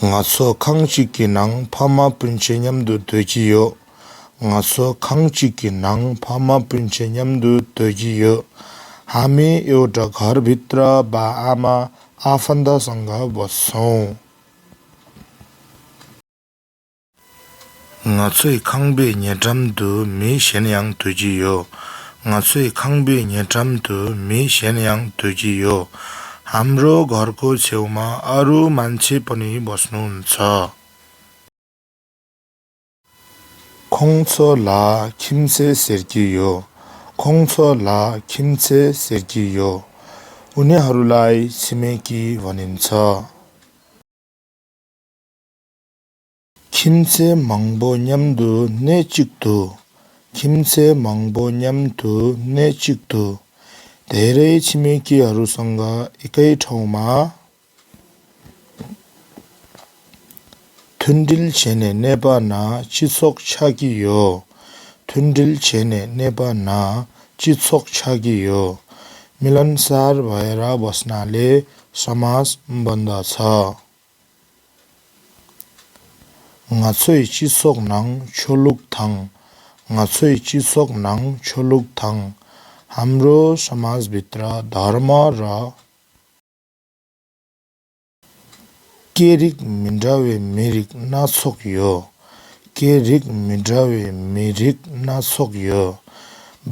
ngaso khangchiki nang phama punche nyamdu tojiyo ngaso khangchiki nang phama punche nyamdu tojiyo हामी एउटा घरभित्र बा आमा आफन्तसँग बस्छौं ngatsui khangbe nyedamdu mi shenyang tojiyo ngatsui khangbe nyedamdu mi shenyang tojiyo हाम्रो घरको छेउमा अरु मान्छे पनि बस्नुहुन्छ खोङछोला खिम्से सेर्कियो खोङछोला खिम्से सेर्कियो उनीहरूलाई छिमेकी भनिन्छ खिम्से मंगबो न्याम्दु नेचिक्दु खिम्से मंगबो न्याम्दु नेचिक्दु धेरै छिमेकीहरूसँग एकै ठाउँमा थुन्डिल छेने नेबाना चिसोक छागियो थुन्डिल छेने नेबाना चिसोक छागियो मिलनसार भएर बस्नाले समाज बन्दछ ngatsui chisok nang choluk thang ngatsui chisok nang choluk thang हाम्रो समाजभित्र धर्म र केरिक मिन्डावे मिरिक नासोक्यो केरिक मिन्डावे मिरिक नासोक्यो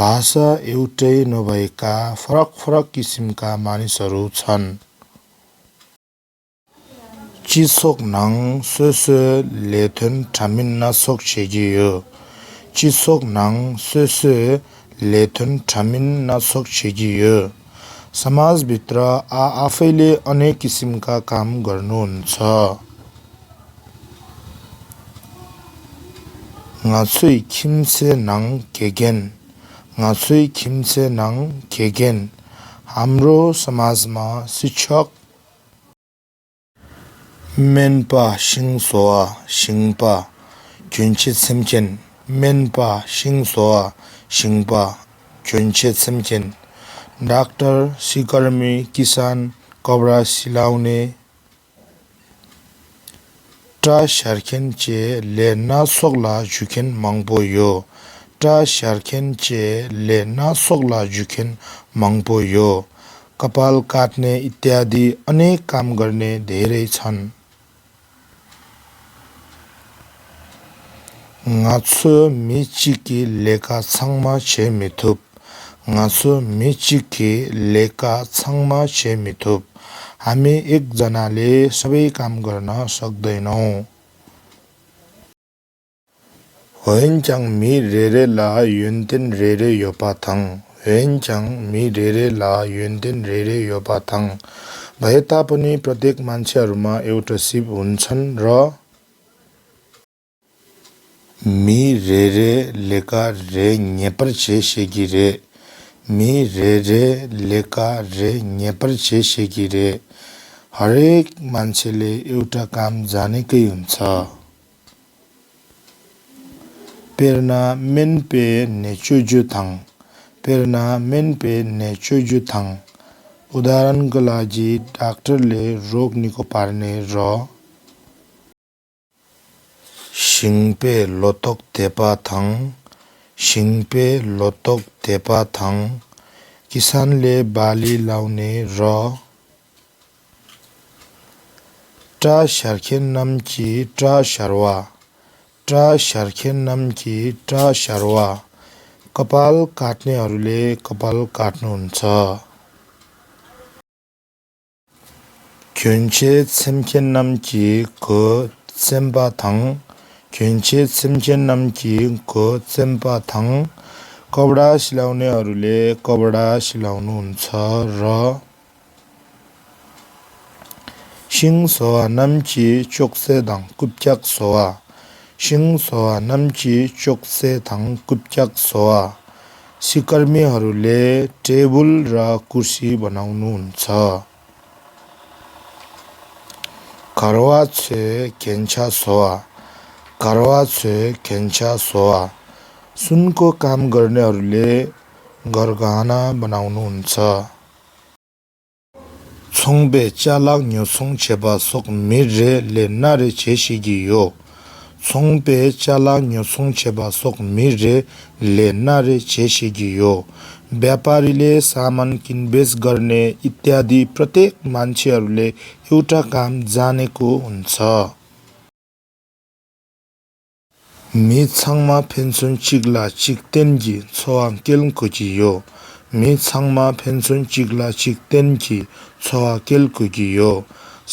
भाषा एउटै नभएका फरक फरक किसिमका मानिसहरू छन् चिसोक नाङ सोसो लेथुन ठामिन नासोक छेगियो चिसोक नाङ सोसो लेथुन ठामिन नासोक छेगियो समाजभित्र आफैले अनेक किसिमका काम गर्नुहुन्छ ngatsui khimse nang kegen ngatsui khimse nang kegen हाम्रो समाजमा शिक्षक मेनपा सिंहसोआ सिंहपा gyunche tsemchen menpa shingsoa shingpa gyunche tsemchen doctor सिकर्मी किसान कपडा सिलाउने टा शार्खेन चे ले ना सोगला जुखेन मंगबो यो टा शार्खेन चे ले ना सोगला जुखेन मंगबो यो कपाल काट्ने इत्यादि अनेक काम गर्ने धेरै छन् ngaso michiki leka changma che mithup ngaso मिचिकी लेका छङमा छे मिथुप हामी एक जनाले सबै काम गर्न सक्दैनौं होइनचाङ मि रेरे ला युन्तेन रेरे योपाथङ होइनचाङ मि रेरे ला युन्तेन रेरे योपाथङ भए तापनि प्रत्येक मान्छेहरुमा एउटा शिव हुन्छन् र मि रेरे लेका रे न्यपर छे सेगी रे मि रे लेका रे न्यपर छे सेगी रे हरेक मान्छेले एउटा काम जानेकै हुन्छ पेरना मेनपे नेचुजु थाङ पेरना मेनपे नेचुजु थाङ उदाहरणको लागि डाक्टरले रोग निको पार्ने र सिङपे लोतक तेपा थाङ सिङपे लोतक तेपा थाङ किसानले बाली लाउने र टा शार्खेन नामकी टा शार्खेन नामकी टा शारवा कपाल काट्नेहरूले कपाल काट्नुहुन्छ gyunche tsemchen namki ko tsempa thang gyunche tsemchen namki ko tsempa thang कपडा सिलाउनेहरूले कपडा सिलाउनुहुन्छ र सिङसोआ नाम्ची चोक्से दाङ कुप्च्याक सोआ सिङसोआ नाम्ची चोक्से दाङ कुप्च्याक सोआ सिकर्मीहरूले टेबुल र कुर्सी बनाउनुहुन्छ करवा छे केन्चा सोआ सुनको काम गर्नेहरूले गरगहना बनाउनुहुन्छ 송배 짤락 녀송 제바 속 미래 레나레 제시기요 송배 짤락 녀송 제바 속 미래 लेनारे जेसिगियो व्यापारीले सामान किनबेच गर्ने इत्यादि प्रत्येक मान्छेहरूले एउटा काम जानेको हुन्छ मिछाङमा पेन्सन चिग्ला चिक्तेन्जी छोआङ केलकुजियो मिछाङमा पेन्सन चिग्ला चिक्तेन्जी छोआ केलकुजियो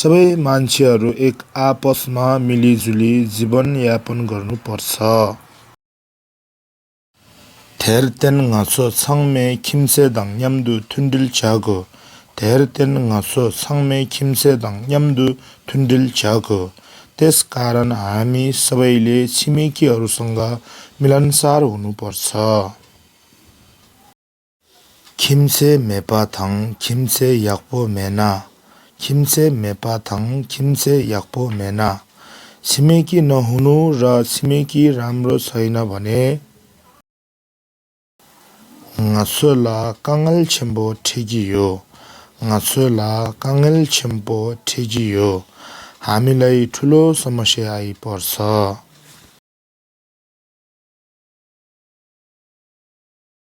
सबै मान्छेहरू एक आपसमा मिलिजुली जीवन यापन गर्नुपर्छ 대르땐 가서 상매 김새당 냠두 툰들 자거 대르땐 가서 상매 김새당 냠두 툰들 자거 त्यसकारण हामी सबैले छिमेकीहरूसँग मिलनसार हुनुपर्छ 김새 메바당 김새 약보 메나 김새 메바당 김새 약보 메나 छिमेकी नहुनु र छिमेकी राम्रो छैन भने ngasola kangal chembo thigiyo ngasola kangal chembo thigiyo हामीलाई ठुलो समस्या आइपर्छ